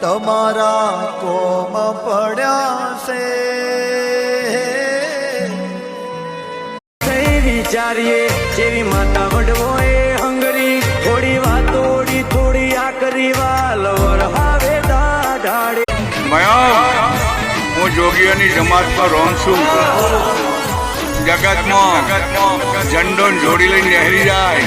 તમારા કોમ પડ્યા છે વિચારીએ જેવી માતા વડવો એ હંગરી થોડી વાતોડી થોડી આકરી વાલવર હવે દાઢાડે હું જોગીઓની જમાતમાં રહું છું. જગતમાં ઝંડો જોડી લઈને નહેરી જાય